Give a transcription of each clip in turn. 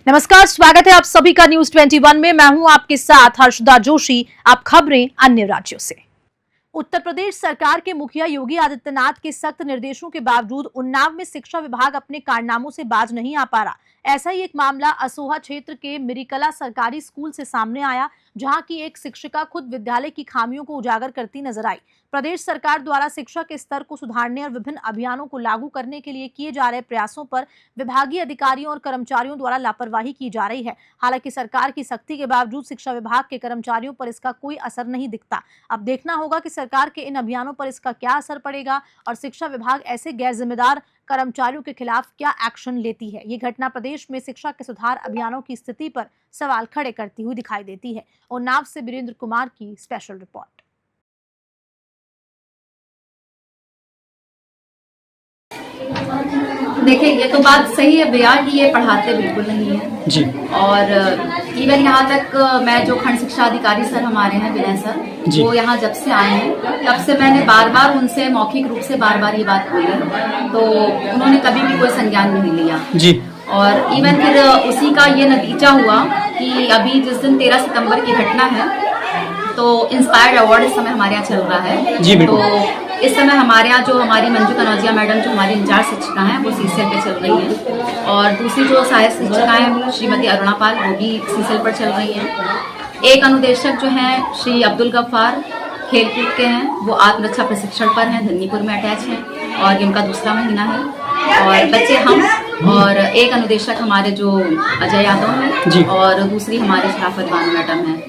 नमस्कार, स्वागत है आप सभी का न्यूज 21 में। मैं हूं आपके साथ हर्षदा जोशी। आप खबरें अन्य राज्यों से। उत्तर प्रदेश सरकार के मुखिया योगी आदित्यनाथ के सख्त निर्देशों के बावजूद उन्नाव में शिक्षा विभाग अपने कारनामों से बाज नहीं आ पा रहा। ऐसा ही एक मामला असोहा क्षेत्र के मिरीकला सरकारी स्कूल से सामने आया, जहां की एक शिक्षिका खुद विद्यालय की खामियों को उजागर करती नजर आई। प्रदेश सरकार द्वारा शिक्षा के स्तर को सुधारने और विभिन्न अभियानों को लागू करने के लिए किए जा रहे प्रयासों पर विभागीय अधिकारियों और कर्मचारियों द्वारा लापरवाही की जा रही है। हालांकि सरकार की सख्ती के बावजूद शिक्षा विभाग के कर्मचारियों पर इसका कोई असर नहीं दिखता। अब देखना होगा कि सरकार के इन अभियानों पर इसका क्या असर पड़ेगा और शिक्षा विभाग ऐसे गैर जिम्मेदार कर्मचारियों के खिलाफ क्या एक्शन लेती है। ये घटना प्रदेश में शिक्षा के सुधार अभियानों की स्थिति पर सवाल खड़े करती हुई दिखाई देती है। उन्नाव से वीरेंद्र कुमार की स्पेशल रिपोर्ट। देखिए, ये तो बात सही है भैया कि ये पढ़ाते बिल्कुल नहीं है जी। और इवन यहाँ तक मैं जो खंड शिक्षा अधिकारी सर हमारे हैं विनय सर, वो यहाँ जब से आए हैं तब से मैंने बार बार उनसे मौखिक रूप से बार बार ये बात बोली, तो उन्होंने कभी भी कोई संज्ञान नहीं लिया जी। और इवन फिर उसी का ये नतीजा हुआ कि अभी जिस दिन 13 सितंबर की घटना है, तो इंस्पायर्ड अवार्ड इस समय हमारे यहाँ चल रहा है जी। तो इस समय हमारे यहाँ जो हमारी मंजू कनौजिया मैडम जो हमारी इंचार्ज शिक्षिका हैं वो सीसीएल पे चल रही हैं, और दूसरी जो सहायक शिक्षिका हैं श्रीमती अरुणा पाल वो भी सीसीएल पर चल रही हैं। एक अनुदेशक जो हैं श्री अब्दुल गफ्फार खेलकूद के हैं, वो आत्मरक्षा प्रशिक्षण पर हैं, धन्नीपुर में अटैच हैं और ये उनका दूसरा महीना है। और बच्चे हम और एक अनुदेशक हमारे जो अजय यादव हैं और दूसरी हमारी शराफत बानो मैडम हैं।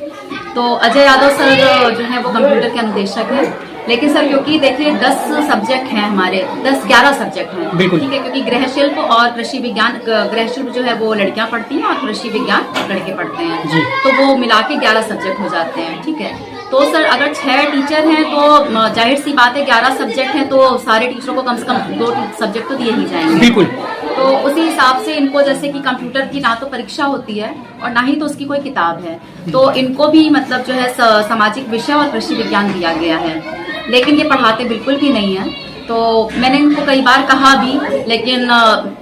तो अजय यादव सर जो है वो कंप्यूटर के अनुदेशक हैं, लेकिन सर क्योंकि देखिए 10 सब्जेक्ट हैं हमारे, 10-11 सब्जेक्ट हैं, ठीक है, क्योंकि गृह शिल्प और कृषि विज्ञान, गृह शिल्प जो है वो लड़कियां पढ़ती हैं और कृषि विज्ञान लड़के पढ़ते हैं, तो वो मिला के 11 सब्जेक्ट हो जाते हैं, ठीक है। तो सर अगर 6 टीचर हैं तो जाहिर सी बात है 11 सब्जेक्ट हैं तो सारे टीचरों को कम से कम 2 सब्जेक्ट तो दिए ही जाएंगे, बिल्कुल। तो उसी हिसाब से इनको जैसे कि कंप्यूटर की ना तो परीक्षा होती है और ना ही तो उसकी कोई किताब है, तो इनको भी मतलब जो है सामाजिक विषय और कृषि विज्ञान दिया गया है, लेकिन ये पढ़ाते बिल्कुल भी नहीं है। तो मैंने इनको कई बार कहा भी, लेकिन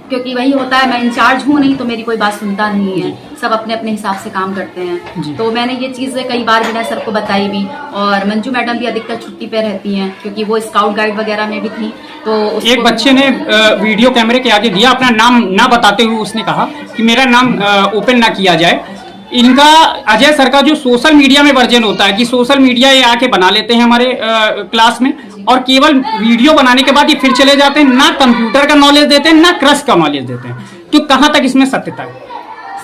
क्योंकि वही होता है मैं इंचार्ज हूँ नहीं तो मेरी कोई बात सुनता नहीं है, सब अपने अपने हिसाब से काम करते हैं। तो मैंने ये चीजें कई बार विनय सर को बताई भी, और मंजू मैडम भी अधिकतर छुट्टी पे रहती हैं क्योंकि वो स्काउट गाइड वगैरह में भी थी। तो एक बच्चे ने वीडियो कैमरे के आगे दिया, अपना नाम ना बताते हुए उसने कहा कि मेरा नाम ओपन ना किया जाए। इनका अजय सर का जो सोशल मीडिया में वर्जन होता है कि सोशल मीडिया ये आके बना लेते हैं हमारे क्लास में, और केवल वीडियो बनाने के बाद ये फिर चले जाते हैं, ना कंप्यूटर का नॉलेज देते हैं ना कृषि का नॉलेज देते हैं। तो कहाँ तक इसमें सत्यता है?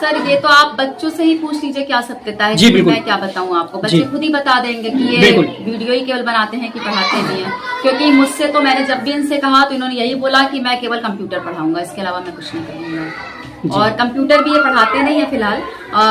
सर ये तो आप बच्चों से ही पूछ लीजिए क्या सत्यता है जी। बिल्कुल, मैं क्या बताऊं आपको, बच्चे खुद ही बता देंगे कि ये वीडियो ही केवल बनाते हैं कि पढ़ाते नहीं है। क्योंकि मुझसे तो मैंने जब भी इनसे कहा तो इन्होंने यही बोला कि मैं केवल कंप्यूटर पढ़ाऊंगा, इसके अलावा मैं कुछ नहीं करूंगा। और कंप्यूटर भी ये पढ़ाते नहीं है फिलहाल,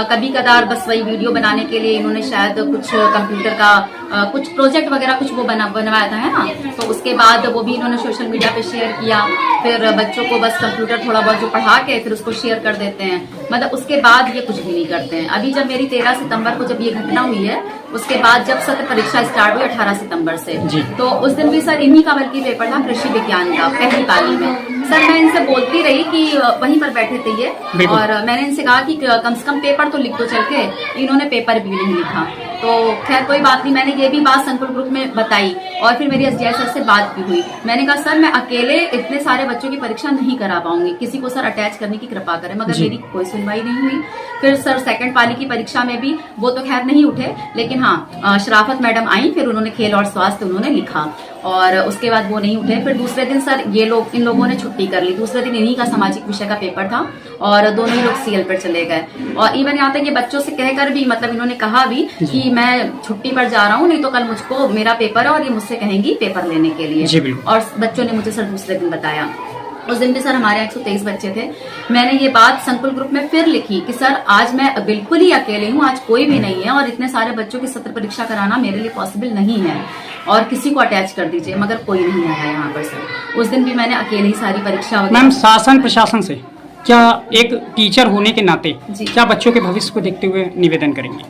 कभी कदार बस वही वीडियो बनाने के लिए इन्होंने शायद कुछ कंप्यूटर का कुछ प्रोजेक्ट वगैरह कुछ वो बनवाया था, है ना, तो उसके बाद वो भी इन्होंने सोशल मीडिया पे शेयर किया। फिर बच्चों को बस कंप्यूटर थोड़ा बहुत जो पढ़ा के फिर उसको शेयर कर देते हैं, मतलब उसके बाद ये कुछ भी नहीं करते हैं। अभी जब मेरी 13 सितंबर को जब ये घटना हुई है, उसके बाद जब सत्र परीक्षा स्टार्ट हुई 18 सितंबर से, तो उस दिन भी सर इन्हीं का बल्कि पेपर था कृषि विज्ञान का, पहली पाली में। सर मैं इनसे बोलती रही कि वहीं पर बैठे थे ये, और मैंने इनसे कहा कि कम से कम पेपर तो लिख दो चल के, इन्होंने पेपर भी नहीं लिखा। तो खैर कोई बात नहीं, मैंने ये भी बात संकुल ग्रुप में बताई और फिर मेरी एसडीआई सर से बात भी हुई। मैंने कहा सर मैं अकेले इतने सारे बच्चों की परीक्षा नहीं करा पाऊंगी, किसी को सर अटैच करने की कृपा करें, मगर मेरी कोई सुनवाई नहीं हुई। फिर सर सेकंड पाली की परीक्षा में भी वो तो खैर नहीं उठे, लेकिन हाँ शराफत मैडम आई, फिर उन्होंने खेल और स्वास्थ्य उन्होंने लिखा और उसके बाद वो नहीं उठे। फिर दूसरे दिन सर इन लोगों ने छुट्टी कर ली, दूसरे दिन इन्हीं का सामाजिक विषय का पेपर था और दोनों ही लोग सीएल पर चले गए। और इवन यहाँ तक ये बच्चों से कहकर भी मतलब इन्होंने कहा भी कि मैं छुट्टी पर जा रहा हूँ, नहीं तो कल मुझको मेरा पेपर है और ये मुझसे कहेंगी पेपर लेने के लिए। और बच्चों ने मुझे सर दूसरे दिन बताया। उस दिन भी सर हमारे 123 बच्चे थे। मैंने ये बात संकुल ग्रुप में फिर लिखी कि सर आज मैं बिल्कुल ही अकेले हूँ, आज कोई भी नहीं है और इतने सारे बच्चों की सत्र परीक्षा कराना मेरे लिए पॉसिबल नहीं है और किसी को अटैच कर दीजिए, मगर कोई नहीं आया यहाँ पर सर। उस दिन भी मैंने अकेले ही सारी परीक्षा। मैम शासन प्रशासन से क्या एक टीचर होने के नाते क्या बच्चों के भविष्य को देखते हुए निवेदन करेंगे?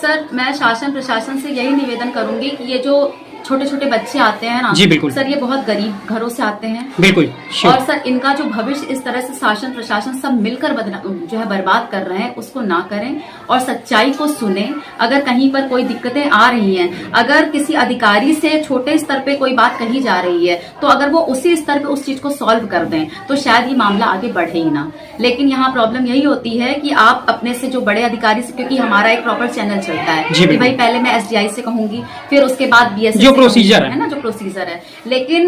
सर मैं शासन प्रशासन से यही निवेदन करूंगी कि ये जो छोटे छोटे बच्चे आते हैं ना जी बिल्कुल सर, ये बहुत गरीब घरों से आते हैं बिल्कुल। और सर इनका जो भविष्य इस तरह से शासन प्रशासन सब मिलकर जो है बर्बाद कर रहे हैं, उसको ना करें और सच्चाई को सुने। अगर कहीं पर कोई दिक्कतें आ रही हैं, अगर किसी अधिकारी से छोटे स्तर पे कोई बात कही जा रही है, तो अगर वो उसी स्तर पे उस चीज को सॉल्व कर दें तो शायद ये मामला आगे बढ़े ही ना। लेकिन यहाँ प्रॉब्लम यही होती है कि आप अपने से जो बड़े अधिकारी से, क्योंकि हमारा एक प्रॉपर चैनल चलता है कि भाई पहले मैं SDI से कहूंगी, फिर उसके बाद BSS जो प्रोसीजर है ना, जो प्रोसीजर है, लेकिन